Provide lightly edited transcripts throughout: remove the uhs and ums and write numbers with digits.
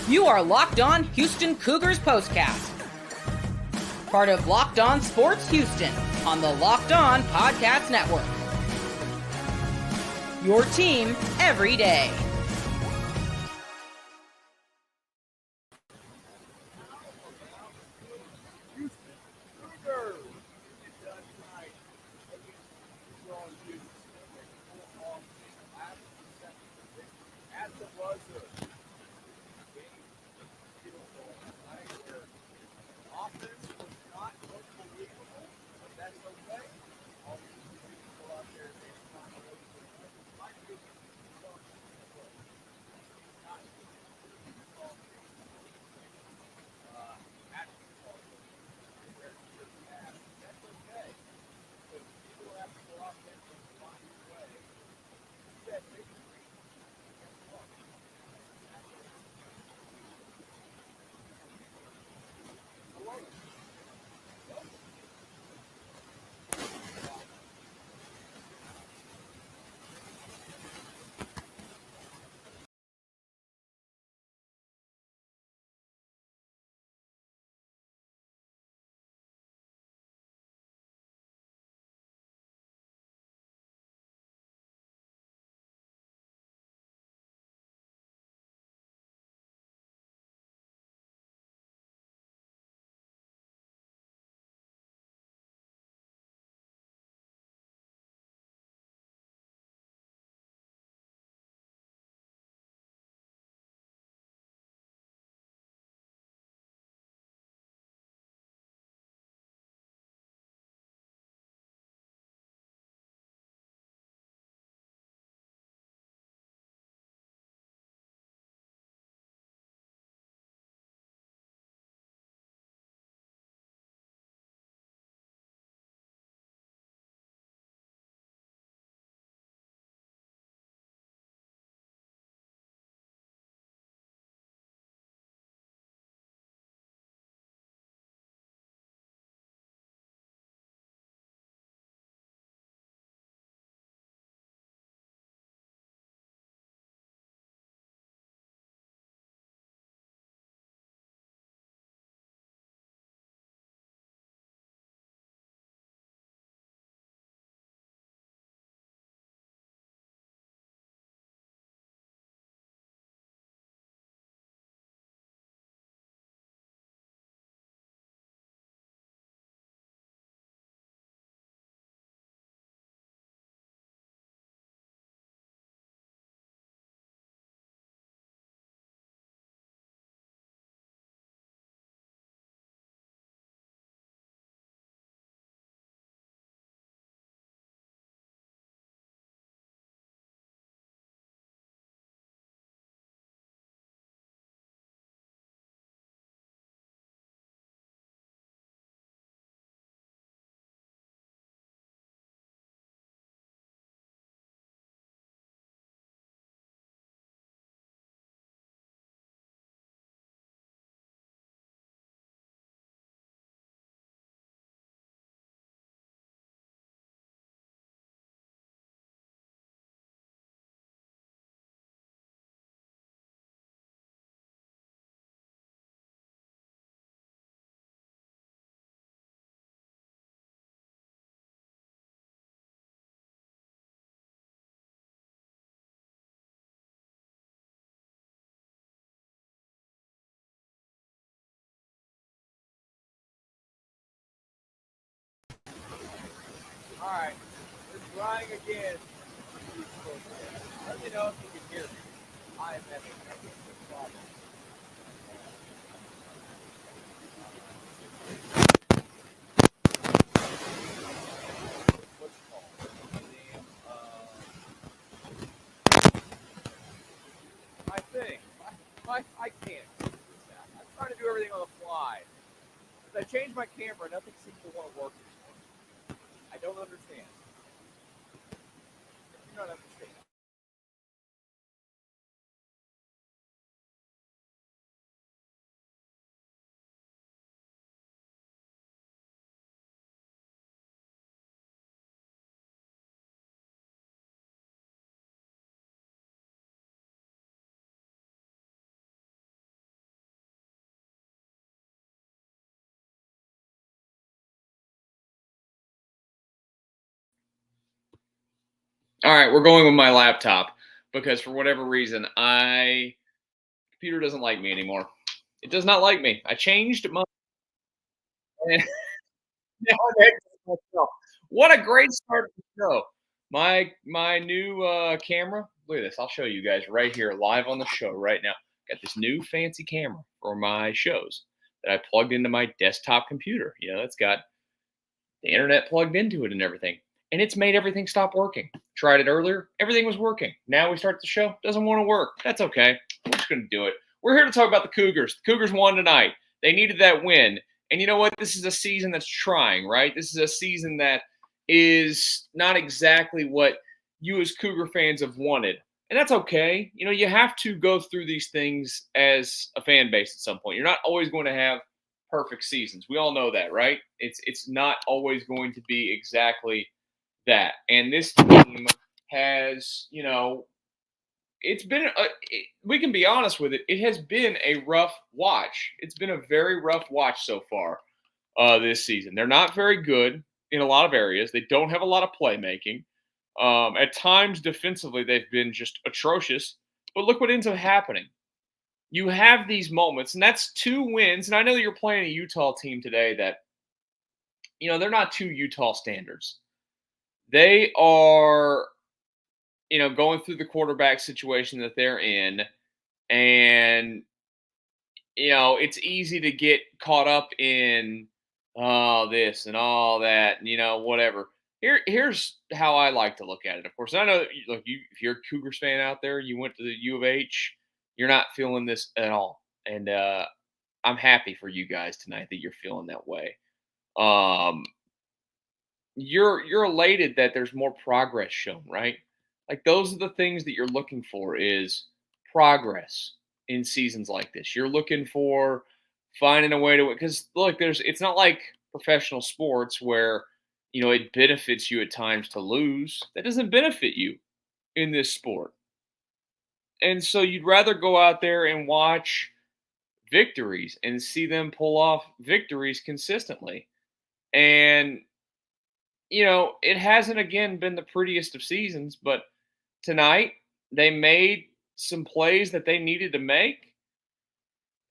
You are Locked On Houston Cougars Postcast, part of Locked On Sports Houston on the Locked On Podcast Network. Your team every day. All right, we're trying again. Let me know if you can hear me. I am having a problem. What's it called? My thing. I can't figure this out. I'm trying to do everything on the fly. As I change my camera, nothing seems to want to work anymore. I don't understand. I do not understand. All right, we're going with my laptop because for whatever reason, computer doesn't like me anymore. It does not like me. I changed my. Now I'm angry with myself. What a great start to the show. My new camera. Look at this. I'll show you guys right here live on the show right now. Got this new fancy camera for my shows that I plugged into my desktop computer. It's got the internet plugged into it and everything. And it's made everything stop working. Tried it earlier. Everything was working. Now we start the show. Doesn't want to work. That's okay. We're just going to do it. We're here to talk about the Cougars. The Cougars won tonight. They needed that win. And you know what? This is a season that's trying, right? This is a season that is not exactly what you as Cougar fans have wanted. And that's okay. You have to go through these things as a fan base at some point. You're not always going to have perfect seasons. We all know that, right? It's not always going to be exactly that. And this team has, it's been we can be honest with it. It has been a rough watch. It's been a very rough watch so far this season. They're not very good in a lot of areas. They don't have a lot of playmaking. At times defensively, they've been just atrocious. But look what ends up happening. You have these moments, and that's 2 wins. And I know that you're playing a Utah team today that, they're not to Utah standards. They are, going through the quarterback situation that they're in. And, it's easy to get caught up in this and all that, and, whatever. Here's how I like to look at it. Of course, I know that, if you're a Cougars fan out there, you went to the U of H, you're not feeling this at all. And I'm happy for you guys tonight that you're feeling that way. You're elated that there's more progress shown, right? Like those are the things that you're looking for is progress in seasons like this. You're looking for finding a way to because look, it's not like professional sports where it benefits you at times to lose. That doesn't benefit you in this sport. And so you'd rather go out there and watch victories and see them pull off victories consistently. And it hasn't again been the prettiest of seasons, but tonight they made some plays that they needed to make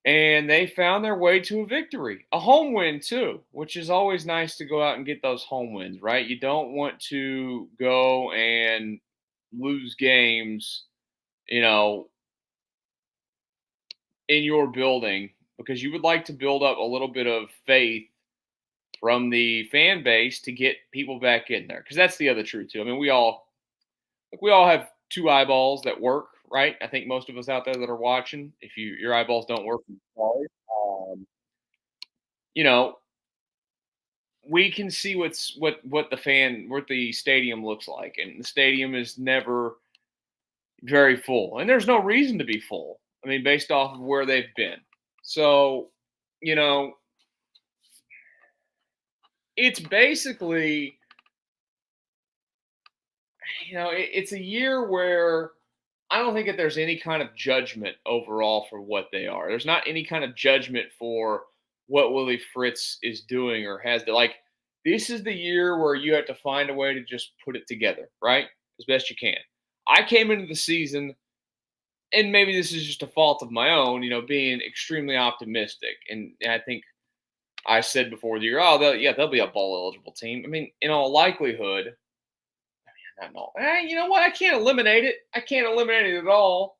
and they found their way to a victory, a home win too, which is always nice to go out and get those home wins, right? You don't want to go and lose games, in your building because you would like to build up a little bit of faith from the fan base to get people back in there. Because that's the other truth too. I mean, we all have 2 eyeballs that work, right? I think most of us out there that are watching, if your eyeballs don't work, I'm sorry. You know, we can see what the stadium looks like, and the stadium is never very full, and there's no reason to be full. I mean, based off of where they've been. So, you know, it's basically, it's a year where I don't think that there's any kind of judgment overall for what they are. There's not any kind of judgment for what Willie Fritz is doing or has to like. This is the year where you have to find a way to just put it together, right? As best you can. I came into the season, and maybe this is just a fault of my own, being extremely optimistic. And I think I said before the year, they'll be a bowl eligible team. I mean, in all likelihood, not all. You know what? I can't eliminate it. I can't eliminate it at all.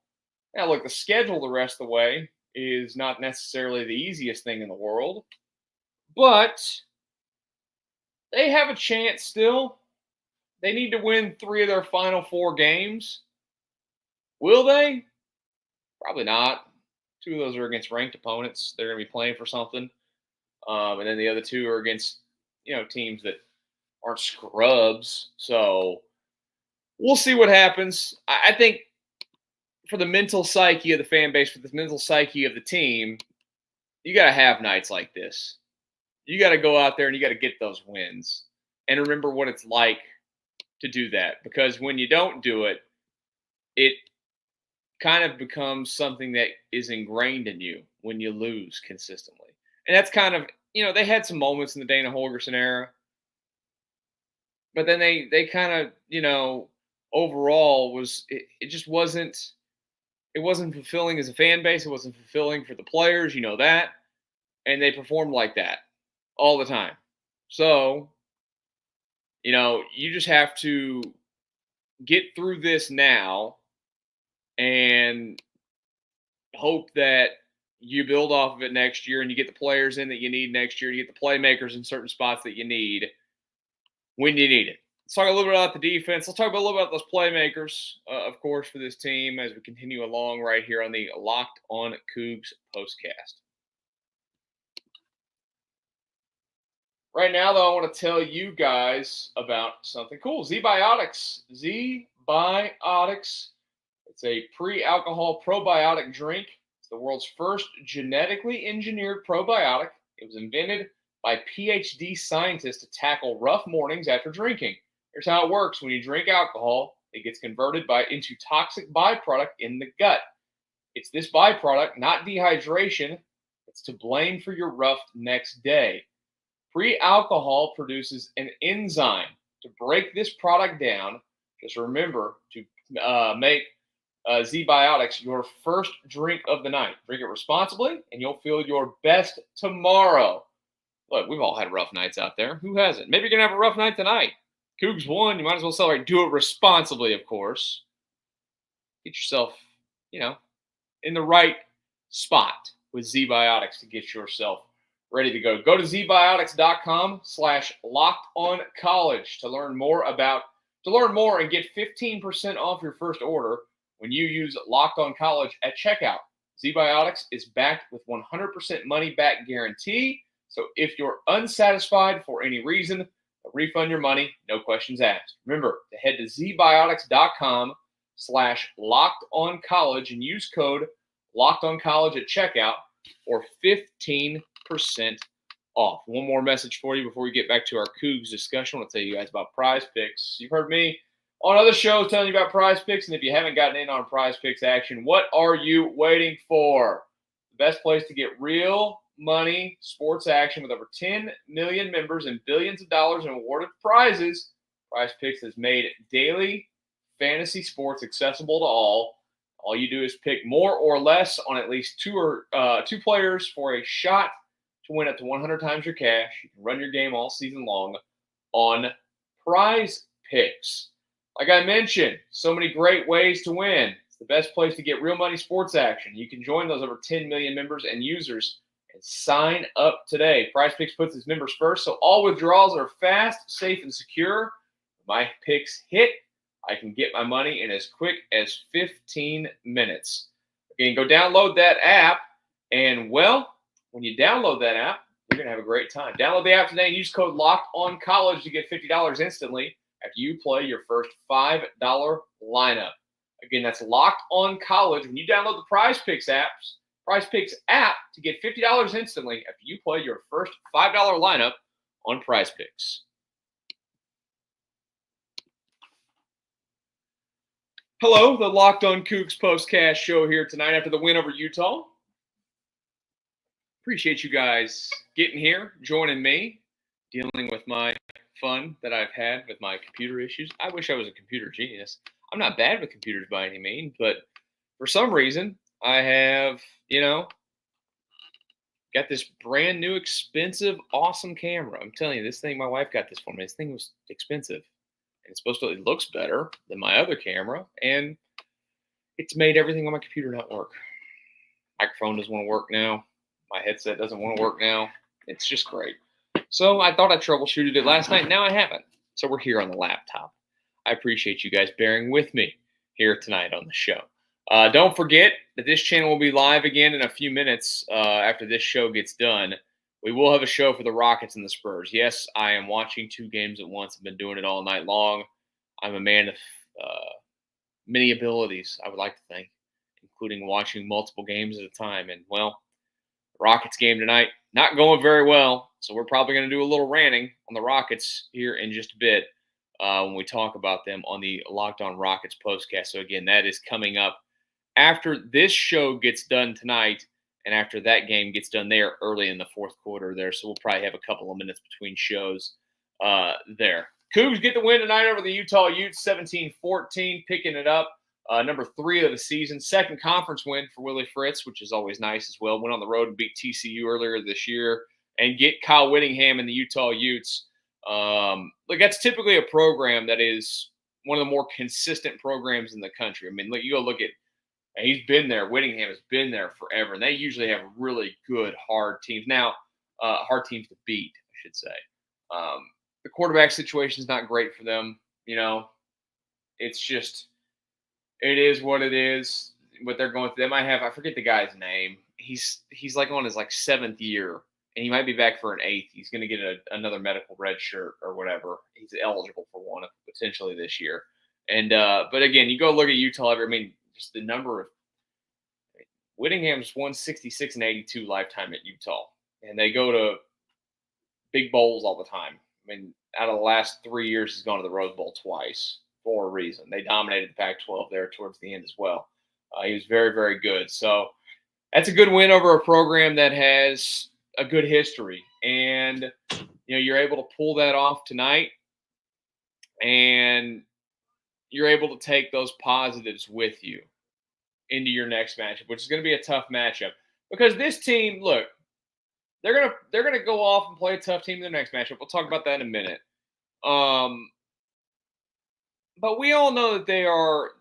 Now, look, the schedule the rest of the way is not necessarily the easiest thing in the world, but they have a chance still. They need to win 3 of their final 4 games. Will they? Probably not. 2 of those are against ranked opponents. They're going to be playing for something. And then the other 2 are against, teams that aren't scrubs. So we'll see what happens. I think for the mental psyche of the fan base, for the mental psyche of the team, you got to have nights like this. You got to go out there and you got to get those wins and remember what it's like to do that. Because when you don't do it, it kind of becomes something that is ingrained in you when you lose consistently. And that's kind of, they had some moments in the Dana Holgerson era, but then they kind of, overall it just wasn't fulfilling as a fan base. It wasn't fulfilling for the players, you know that. And they performed like that all the time. So, you just have to get through this now and hope that you build off of it next year and you get the players in that you need next year. You get the playmakers in certain spots that you need when you need it. Let's talk a little bit about the defense. Let's talk a little bit about those playmakers, of course, for this team as we continue along right here on the Locked On Coogs Postcast. Right now, though, I want to tell you guys about something cool. ZBiotics. ZBiotics. It's a pre-alcohol probiotic drink. It's the world's first genetically engineered probiotic. It was invented by PhD scientists to tackle rough mornings after drinking. Here's how it works. When you drink alcohol, it gets converted into toxic byproduct in the gut. It's this byproduct, not dehydration, that's to blame for your rough next day. Pre-alcohol produces an enzyme to break this product down. Just remember to make ZBiotics your first drink of the night. Drink it responsibly, and you'll feel your best tomorrow. Look, we've all had rough nights out there. Who hasn't? Maybe you're going to have a rough night tonight. Cougs won. You might as well celebrate. Do it responsibly, of course. Get yourself, in the right spot with ZBiotics to get yourself ready to go. Go to ZBiotics.com/LockedOnCollege to learn more and get 15% off your first order when you use Locked On College at checkout. ZBiotics is backed with 100% money back guarantee. So if you're unsatisfied for any reason, they'll refund your money, no questions asked. Remember to head to ZBiotics.com/LockedOnCollege and use code LockedOnCollege at checkout for 15% off. One more message for you before we get back to our Cougs discussion. I want to tell you guys about PrizePicks. You've heard me on other shows telling you about PrizePicks, and if you haven't gotten in on PrizePicks action, what are you waiting for? The best place to get real money sports action with over 10 million members and billions of dollars in awarded prizes. PrizePicks has made daily fantasy sports accessible to all. All you do is pick more or less on at least two players for a shot to win up to 100 times your cash. You can run your game all season long on PrizePicks. Like I mentioned, so many great ways to win. It's the best place to get real money sports action. You can join those over 10 million members and users and sign up today. PrizePicks puts its members first, so all withdrawals are fast, safe, and secure. My picks hit. I can get my money in as quick as 15 minutes. Again, go download that app, and, when you download that app, you're going to have a great time. Download the app today and use code LOCKEDONCollege to get $50 instantly after you play your first $5 lineup. Again, that's Locked On College. When you download the PrizePicks app to get $50 instantly after you play your first $5 lineup on PrizePicks. Hello, the Locked On Coogs Postcast show here tonight after the win over Utah. Appreciate you guys getting here, joining me, dealing with my fun that I've had with my computer issues. I wish I was a computer genius. I'm not bad with computers by any means, but for some reason, I have, got this brand new, expensive, awesome camera. I'm telling you, this thing, my wife got this for me. This thing was expensive. And it looks better than my other camera, and it's made everything on my computer not work. Microphone doesn't want to work now. My headset doesn't want to work now. It's just great. So I thought I troubleshooted it last night. Now I haven't. So we're here on the laptop. I appreciate you guys bearing with me here tonight on the show. Don't forget that this channel will be live again in a few minutes after this show gets done. We will have a show for the Rockets and the Spurs. Yes, I am watching 2 games at once. I've been doing it all night long. I'm a man of many abilities, I would like to think, including watching multiple games at a time. And, Rockets game tonight, not going very well. So we're probably going to do a little ranting on the Rockets here in just a bit when we talk about them on the Locked On Rockets Postcast. So, again, that is coming up after this show gets done tonight. And after that game gets done there early in the fourth quarter there. So we'll probably have a couple of minutes between shows there. Cougs get the win tonight over the Utah Utes, 17-14, picking it up. Number 3 of the season. Second conference win for Willie Fritz, which is always nice as well. Went on the road and beat TCU earlier this year and get Kyle Whittingham and the Utah Utes. Look, that's typically a program that is one of the more consistent programs in the country. I mean, look, you go look at – he's been there. Whittingham has been there forever, and they usually have really good, hard teams. Now, hard teams to beat, I should say. The quarterback situation is not great for them. You know, it's just – it is what it is. What they're going through. They might have, I forget the guy's name. He's like on his 7th year, and he might be back for an 8th. He's going to get another medical red shirt or whatever. He's eligible for one potentially this year. And but again, you go look at Utah. I mean, just the number of Whittingham's won 66 and 82 lifetime at Utah, and they go to big bowls all the time. I mean, out of the last 3 years, he's gone to the Rose Bowl twice. For a reason. They dominated the Pac-12 there towards the end as well. He was very, very good. So that's a good win over a program that has a good history. And, you know, you're able to pull that off tonight. And you're able to take those positives with you into your next matchup, which is going to be a tough matchup. Because this team, look, they're gonna go off and play a tough team in the next matchup. We'll talk about that in a minute. But we all know that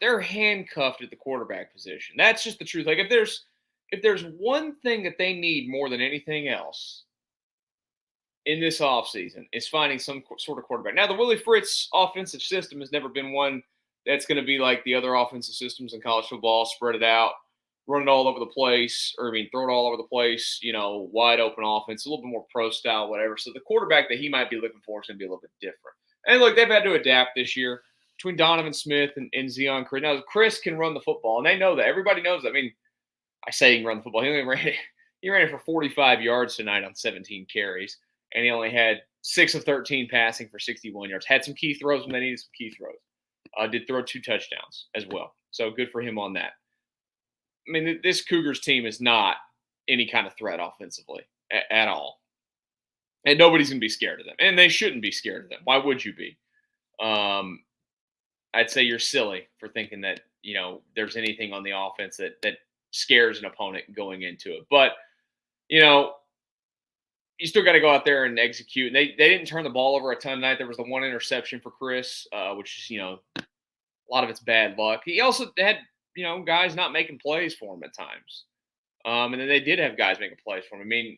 they're handcuffed at the quarterback position. That's just the truth. Like if there's one thing that they need more than anything else in this offseason, is finding some sort of quarterback. Now, the Willie Fritz offensive system has never been one that's going to be like the other offensive systems in college football, spread it out, run it all over the place, throw it all over the place, you know, wide open offense, a little bit more pro style, whatever. So the quarterback that he might be looking for is going to be a little bit different. And look, they've had to adapt this year. Between Donovan Smith and Zion Chris. Now, Chris can run the football, and they know that. Everybody knows that. I mean, I say he can run the football. He ran it for 45 yards tonight on 17 carries, and he only had 6 of 13 passing for 61 yards. Had some key throws when they needed some key throws. Did throw 2 touchdowns as well. So good for him on that. I mean, this Cougars team is not any kind of threat offensively at all. And nobody's going to be scared of them. And they shouldn't be scared of them. Why would you be? I'd say you're silly for thinking that, you know, there's anything on the offense that scares an opponent going into it. But, you know, you still got to go out there and execute. And they didn't turn the ball over a ton tonight. There was the 1 interception for Chris, which is, you know, a lot of it's bad luck. He also had, you know, guys not making plays for him at times. And then they did have guys making plays for him. I mean,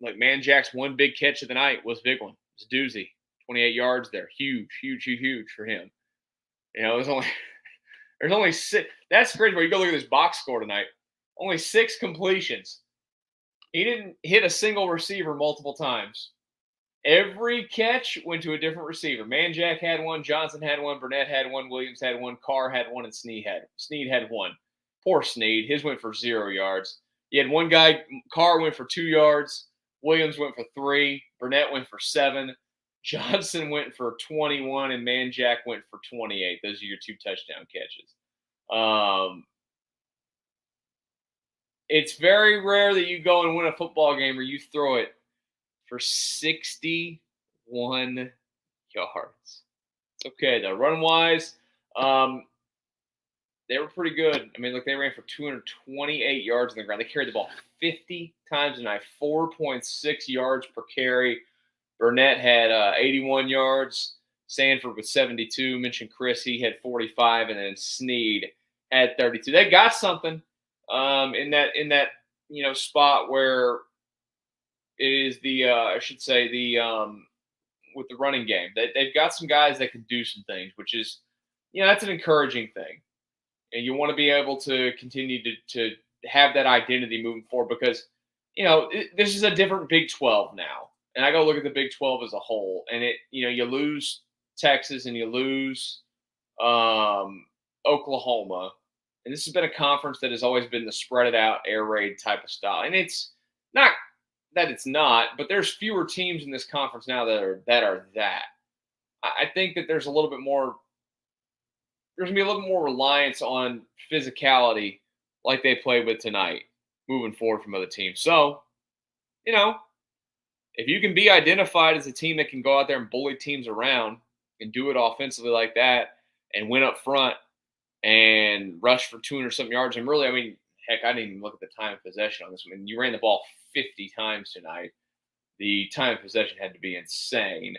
like Jack's one big catch of the night was a big one. It was a doozy. 28 yards there. Huge for him. You know, there's only 6. That's crazy. Where you go look at this box score tonight. Only 6 completions. He didn't hit a single receiver multiple times. Every catch went to a different receiver. Manjack had one, Johnson had one, Burnett had one, Williams had one, Carr had one, and Snead had one. Poor Snead. His went for 0 yards. You had one guy, Carr went for 2 yards, Williams went for 3, Burnett went for 7. Johnson went for 21 and Manjack went for 28. Those are your 2 touchdown catches. It's very rare that you go and win a football game or you throw it for 61 yards. It's okay, though. Run-wise, they were pretty good. I mean, look, they ran for 228 yards on the ground. They carried the ball 50 times tonight, 4.6 yards per carry. Burnett had 81 yards. Sanford with 72. Mentioned Chris, he had 45, and then Snead had 32. They got something in that you know spot where it is the I should say the with the running game. They've got some guys that can do some things, which is, you know, that's an encouraging thing. And you want to be able to continue to have that identity moving forward because, you know, this is a different Big 12 now. And I go look at the Big 12 as a whole, and you lose Texas and you lose Oklahoma, and this has been a conference that has always been the spread it out, air raid type of style. And it's not that it's not, but there's fewer teams in this conference now that are that. I think that there's a little bit more. There's gonna be a little more reliance on physicality, like they played with tonight, moving forward from other teams. So, you know, if you can be identified as a team that can go out there and bully teams around, and do it offensively like that and win up front and rush for 200-something yards. And really, I mean, heck, I didn't even look at the time of possession on this one. I mean, you ran the ball 50 times tonight. The time of possession had to be insane.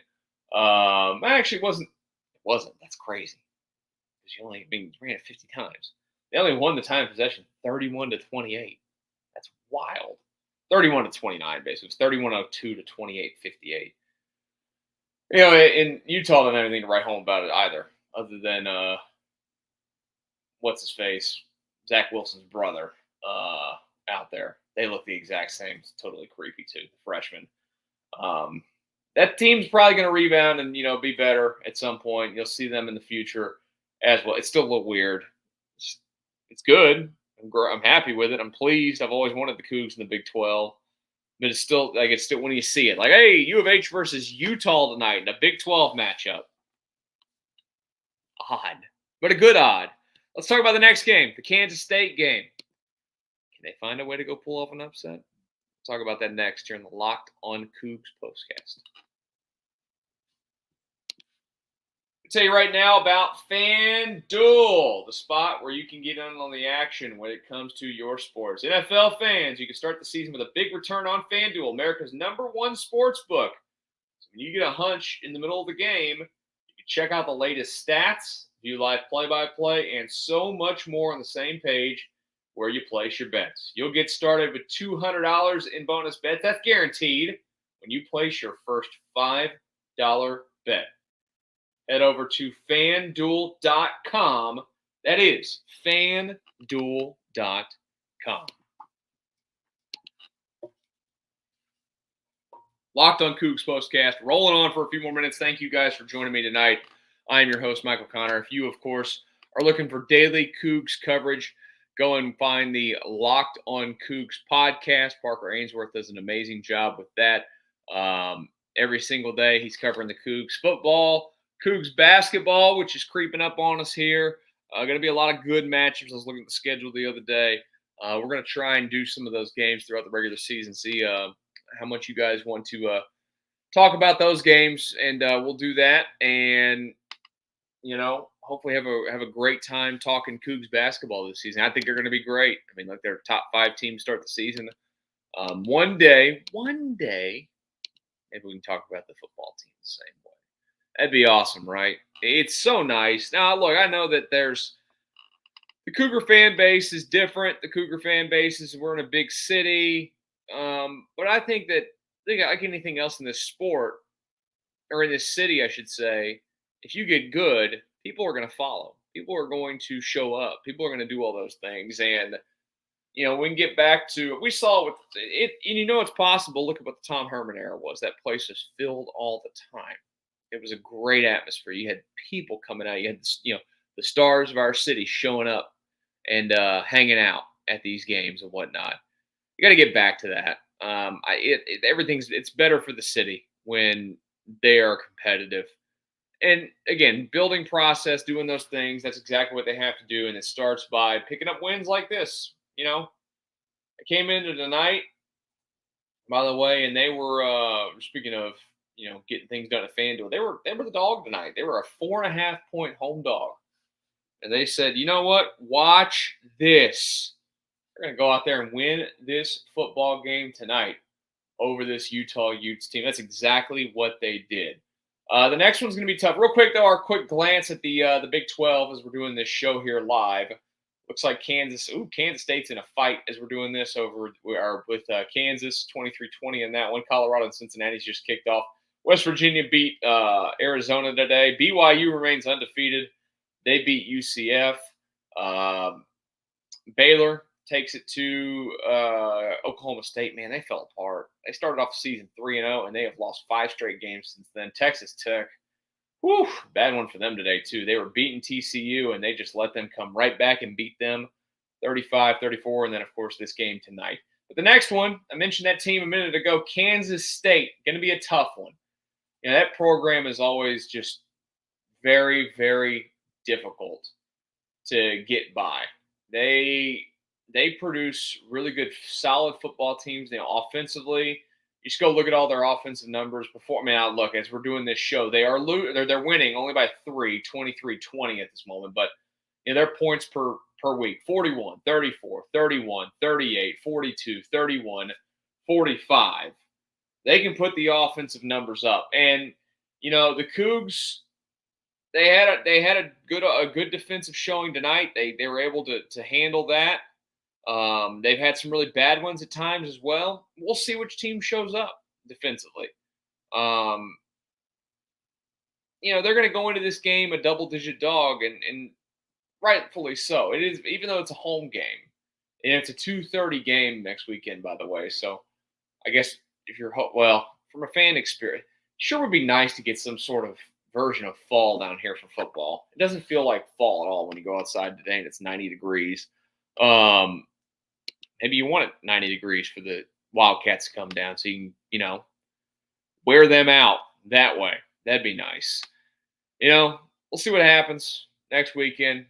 Actually, it wasn't. It wasn't. That's crazy. Because you only ran it 50 times. They only won the time of possession 31-28. That's wild. 31-29, basically. It was 31-02 to 28-58. You know, in Utah, didn't have anything to write home about it either, other than what's his face, Zach Wilson's brother, out there. They look the exact same. It's totally creepy too. The freshman. That team's probably going to rebound and be better at some point. You'll see them in the future as well. It's still a little weird. It's good. I'm happy with it. I'm pleased. I've always wanted the Cougs in the Big 12. But it's still when you see it, like, hey, U of H versus Utah tonight in a Big 12 matchup. Odd, but a good odd. Let's talk about the next game, the Kansas State game. Can they find a way to go pull off an upset? We'll talk about that next here in the Locked On Coogs Postcast. I'll tell you right now about FanDuel, the spot where you can get in on the action when it comes to your sports. NFL fans, you can start the season with a big return on FanDuel, America's #1 sports book. So when you get a hunch in the middle of the game, you can check out the latest stats, view live play-by-play, and so much more on the same page where you place your bets. You'll get started with $200 in bonus bets. That's guaranteed when you place your first $5 bet. Head over to FanDuel.com. That is FanDuel.com. Locked On Coogs Postcast. Rolling on for a few more minutes. Thank you guys for joining me tonight. I am your host, Michael Connor. If you, of course, are looking for daily Cougs coverage, go and find the Locked On Coogs podcast. Parker Ainsworth does an amazing job with that. Every single day he's covering the Cougs football, Cougs basketball, which is creeping up on us here. Going to be a lot of good matchups. I was looking at the schedule the other day. We're going to try and do some of those games throughout the regular season, see how much you guys want to talk about those games, and we'll do that. And, hopefully have a great time talking Cougs basketball this season. I think they're going to be great. I mean, they're top 5 team start the season. One day, maybe we can talk about the football team the same way. That'd be awesome, right? It's so nice. Now, look, I know that there's the Cougar fan base is different. The Cougar fan base is we're in a big city. But I think that like anything else in this sport, or in this city, I should say, if you get good, people are going to follow. People are going to show up. People are going to do all those things. And, we can get back to, we saw with it, and it's possible. Look at what the Tom Herman era was. That place was filled all the time. It was a great atmosphere. You had people coming out. You had, the stars of our city showing up and hanging out at these games and whatnot. You got to get back to that. It's better for the city when they are competitive. And again, building process, doing those things, that's exactly what they have to do. And it starts by picking up wins like this. I came into tonight, by the way, and they were, speaking of, getting things done at FanDuel, they were the dog tonight. They were a 4.5-point home dog. And they said, you know what? Watch this. They're going to go out there and win this football game tonight over this Utah Utes team. That's exactly what they did. The next one's going to be tough. Real quick, though, our quick glance at the Big 12 as we're doing this show here live. Looks like Kansas State's in a fight as we're doing this with Kansas, 23-20 in that one. Colorado and Cincinnati's just kicked off. West Virginia beat Arizona today. BYU remains undefeated. They beat UCF. Baylor takes it to Oklahoma State. Man, they fell apart. They started off the season 3-0, and they have lost 5 straight games since then. Texas Tech, bad one for them today, too. They were beating TCU, and they just let them come right back and beat them 35-34, and then, of course, this game tonight. But the next one, I mentioned that team a minute ago, Kansas State, going to be a tough one. That program is always just very, very difficult to get by. They produce really good, solid football teams. Offensively, You just go look at all their offensive numbers before. I mean, look, as we're doing this show, they're winning only by 3, 23-20 at this moment. But their points per week, 41, 34, 31, 38, 42, 31, 45. They can put the offensive numbers up. And, the Cougs, they had a good defensive showing tonight. They were able to handle that. They've had some really bad ones at times as well. We'll see which team shows up defensively. They're going to go into this game a double-digit dog, and rightfully so. It is, even though it's a home game, and it's a 2:30 game next weekend, by the way. So I guess if you're from a fan experience, sure would be nice to get some sort of version of fall down here for football. It doesn't feel like fall at all when you go outside today and it's 90 degrees. Maybe you want it 90 degrees for the Wildcats to come down so you can, wear them out that way. That'd be nice. We'll see what happens next weekend.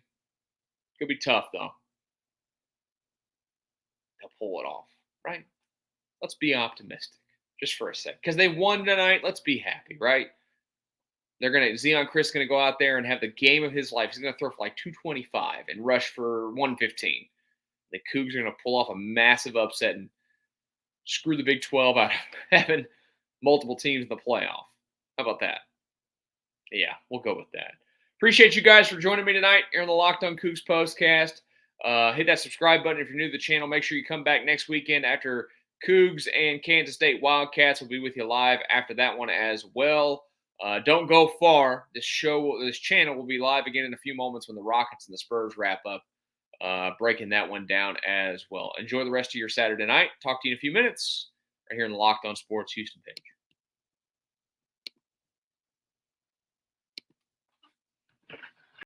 Could be tough, though. They'll pull it off, right? Let's be optimistic just for a sec. Because they won tonight, let's be happy, right? Zion Chris is going to go out there and have the game of his life. He's going to throw for like 225 and rush for 115. The Cougs are going to pull off a massive upset and screw the Big 12 out of having multiple teams in the playoff. How about that? Yeah, we'll go with that. Appreciate you guys for joining me tonight here on the Locked On Coogs Postcast. Hit that subscribe button if you're new to the channel. Make sure you come back next weekend after Cougs and Kansas State Wildcats. Will be with you live after that one as well. Don't go far. This channel will be live again in a few moments when the Rockets and the Spurs wrap up. Breaking that one down as well. Enjoy the rest of your Saturday night. Talk to you in a few minutes right here in the Locked On Sports Houston page.